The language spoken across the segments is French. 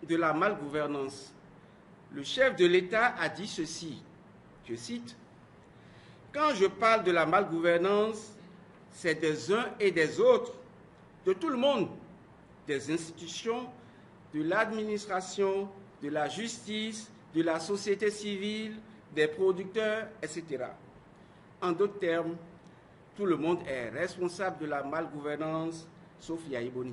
de la malgouvernance, le chef de l'État a dit ceci, je cite, « Quand je parle de la malgouvernance, c'est des uns et des autres, de tout le monde, des institutions, de l'administration, de la justice, de la société civile, des producteurs, etc. » En d'autres termes, tout le monde est responsable de la malgouvernance, sauf Yahya Boni.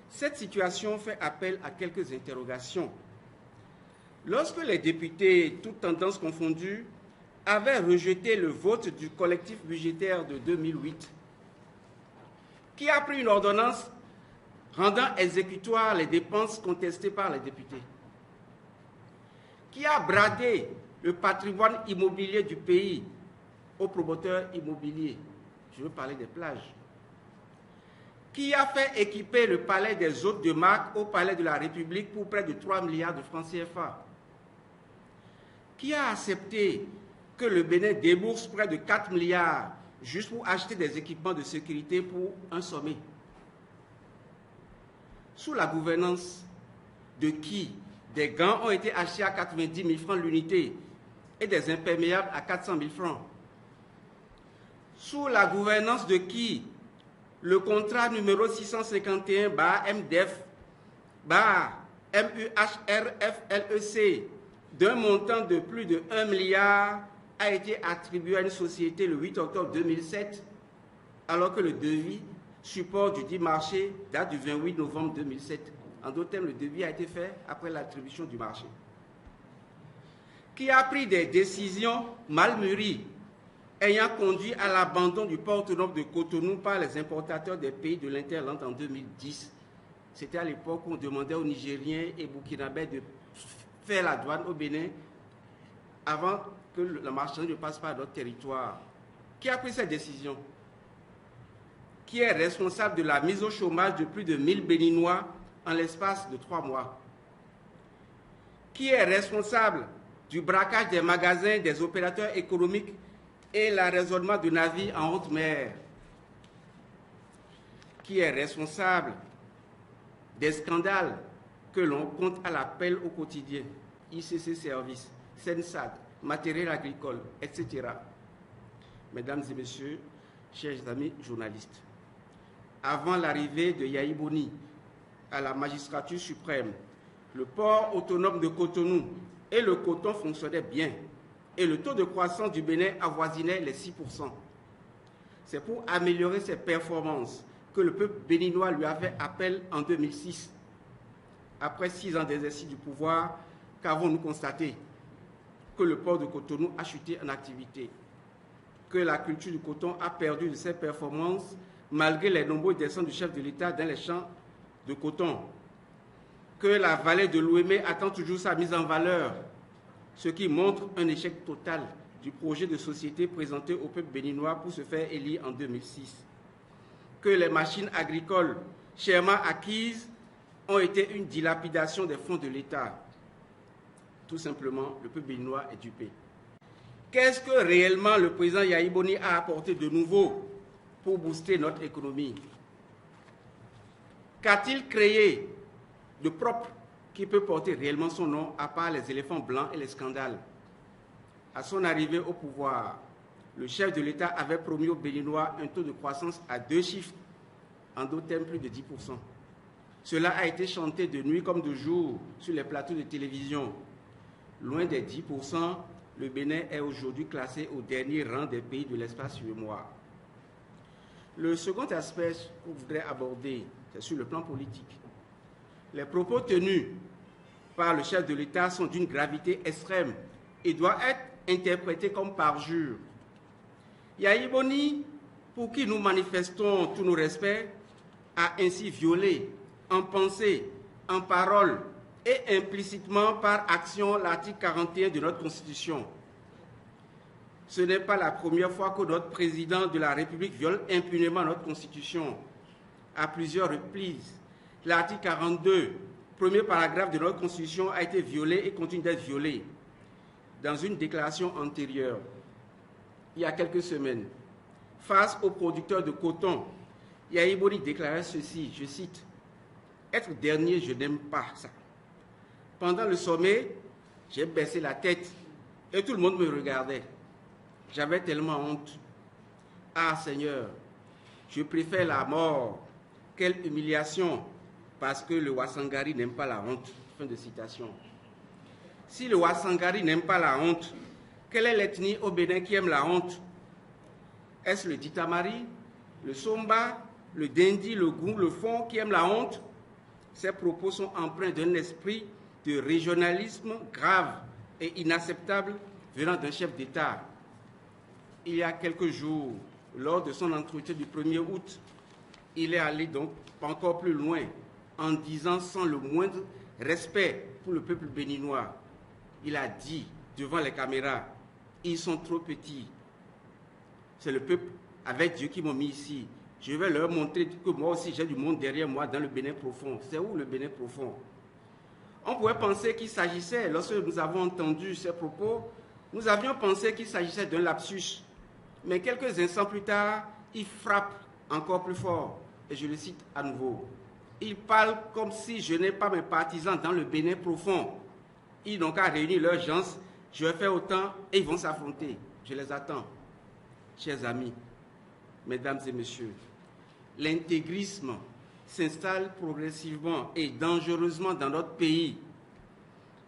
Cette situation fait appel à quelques interrogations. Lorsque les députés, toutes tendances confondues, avaient rejeté le vote du collectif budgétaire de 2008, qui a pris une ordonnance rendant exécutoires les dépenses contestées par les députés, qui a bradé le patrimoine immobilier du pays aux promoteurs immobiliers, je veux parler des plages, qui a fait équiper le palais des hôtes de marque au palais de la République pour près de 3 milliards de francs CFA, qui a accepté que le Bénin débourse près de 4 milliards juste pour acheter des équipements de sécurité pour un sommet. Sous la gouvernance de qui des gants ont été achetés à 90 000 francs l'unité et des imperméables à 400 000 francs. Sous la gouvernance de qui le contrat numéro 651-MDEF-MUHRFLEC d'un montant de plus de 1 milliard a été attribué à une société le 8 octobre 2007, alors que le devis support du dit marché date du 28 novembre 2007. En d'autres termes, le devis a été fait après l'attribution du marché. Qui a pris des décisions mal mûries, ayant conduit à l'abandon du port autonome de Cotonou par les importateurs des pays de l'Interland en 2010. C'était à l'époque où on demandait aux Nigériens et Burkinabés de faire la douane au Bénin avant que la marchandise ne passe par notre territoire. Qui a pris cette décision? Qui est responsable de la mise au chômage de plus de 1000 Béninois en l'espace de 3 mois? Qui est responsable du braquage des magasins des opérateurs économiques et l'arraisonnement de navires en haute mer? Qui est responsable des scandales que l'on compte à l'appel au quotidien, ICC Service, Sensad, matériel agricole, etc. Mesdames et messieurs, chers amis journalistes, avant l'arrivée de Yahya Boni à la magistrature suprême, le port autonome de Cotonou et le coton fonctionnaient bien et le taux de croissance du Bénin avoisinait les 6%. C'est pour améliorer ses performances que le peuple béninois lui a fait appel en 2006. Après 6 ans d'exercice du pouvoir, qu'avons-nous constaté? Que le port de Cotonou a chuté en activité, que la culture du coton a perdu de ses performances malgré les nombreuses descentes du chef de l'État dans les champs de coton, que la vallée de l'Ouémé attend toujours sa mise en valeur, ce qui montre un échec total du projet de société présenté au peuple béninois pour se faire élire en 2006, que les machines agricoles chèrement acquises ont été une dilapidation des fonds de l'État. Tout simplement, le peuple béninois est dupé. Qu'est-ce que réellement le président Yahya Boni a apporté de nouveau pour booster notre économie? Qu'a-t-il créé de propre qui peut porter réellement son nom, à part les éléphants blancs et les scandales? À son arrivée au pouvoir, le chef de l'État avait promis aux Béninois un taux de croissance à 2 chiffres, en d'autres termes plus de 10%. Cela a été chanté de nuit comme de jour sur les plateaux de télévision. Loin des 10%, le Bénin est aujourd'hui classé au dernier rang des pays de l'espace UEMOA. Le second aspect que je voudrais aborder, c'est sur le plan politique. Les propos tenus par le chef de l'État sont d'une gravité extrême et doivent être interprétés comme parjure. Yahya Boni, pour qui nous manifestons tous nos respects, a ainsi violé en pensée, en parole et implicitement par action l'article 41 de notre Constitution. Ce n'est pas la première fois que notre président de la République viole impunément notre Constitution. À plusieurs reprises, l'article 42, premier paragraphe de notre Constitution, a été violé et continue d'être violé. Dans une déclaration antérieure, il y a quelques semaines, face aux producteurs de coton, Yahya Boni déclarait ceci, je cite, Être dernier, je n'aime pas ça. Pendant le sommet, j'ai baissé la tête et tout le monde me regardait. J'avais tellement honte. Ah Seigneur, je préfère la mort. Quelle humiliation, parce que le Wasangari n'aime pas la honte. Fin de citation. Si le Wasangari n'aime pas la honte, quelle est l'ethnie au Bénin qui aime la honte? Est-ce le Ditamari, le Somba, le Dendi, le Goum, le Fon qui aiment la honte? Ces propos sont empreints d'un esprit de régionalisme grave et inacceptable venant d'un chef d'État. Il y a quelques jours, lors de son entretien du 1er août, il est allé donc encore plus loin en disant sans le moindre respect pour le peuple béninois. Il a dit devant les caméras, ils sont trop petits. C'est le peuple avec Dieu qui m'a mis ici. Je vais leur montrer que moi aussi j'ai du monde derrière moi dans le Bénin profond. C'est où le Bénin profond? On pourrait penser qu'il s'agissait, lorsque nous avons entendu ces propos, nous avions pensé qu'il s'agissait d'un lapsus. Mais quelques instants plus tard, il frappe encore plus fort. Et je le cite à nouveau. Il parle comme si je n'ai pas mes partisans dans le Bénin profond. Ils n'ont qu'à réunir leurs gens, je vais faire autant et ils vont s'affronter. Je les attends. Chers amis, mesdames et messieurs, l'intégrisme s'installe progressivement et dangereusement dans notre pays.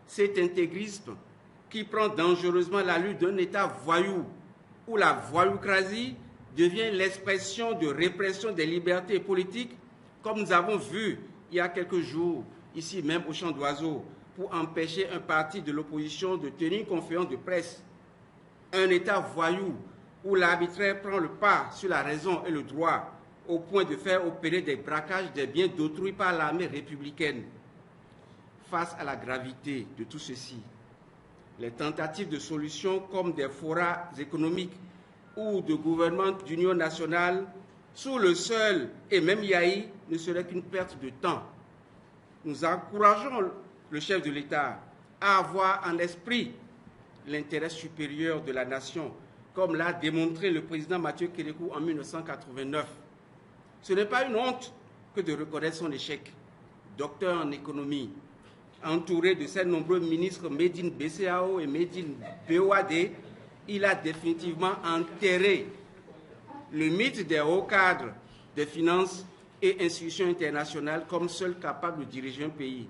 Cet intégrisme qui prend dangereusement l'allure d'un État voyou, où la voyoucratie devient l'expression de répression des libertés politiques, comme nous avons vu il y a quelques jours, ici même au Champ d'Oiseaux, pour empêcher un parti de l'opposition de tenir une conférence de presse. Un État voyou où l'arbitraire prend le pas sur la raison et le droit, au point de faire opérer des braquages des biens d'autrui par l'armée républicaine. Face à la gravité de tout ceci, les tentatives de solution comme des forats économiques ou de gouvernement d'union nationale sous le seul et même Yahi ne serait qu'une perte de temps. Nous encourageons le chef de l'État à avoir en esprit l'intérêt supérieur de la nation, comme l'a démontré le président Mathieu Kérékou en 1989. Ce n'est pas une honte que de reconnaître son échec. Docteur en économie, entouré de ses nombreux ministres Médine BCAO et Médine BOAD, il a définitivement enterré le mythe des hauts cadres des finances et institutions internationales comme seuls capables de diriger un pays.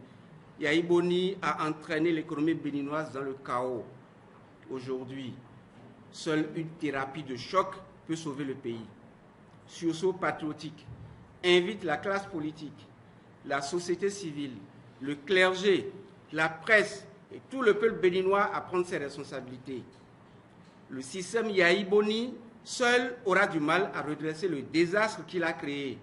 Yahi Boni a entraîné l'économie béninoise dans le chaos. Aujourd'hui, seule une thérapie de choc peut sauver le pays. Sursaut patriotique invite la classe politique, la société civile, le clergé, la presse et tout le peuple béninois à prendre ses responsabilités. Le système Yahi Boni seul aura du mal à redresser le désastre qu'il a créé.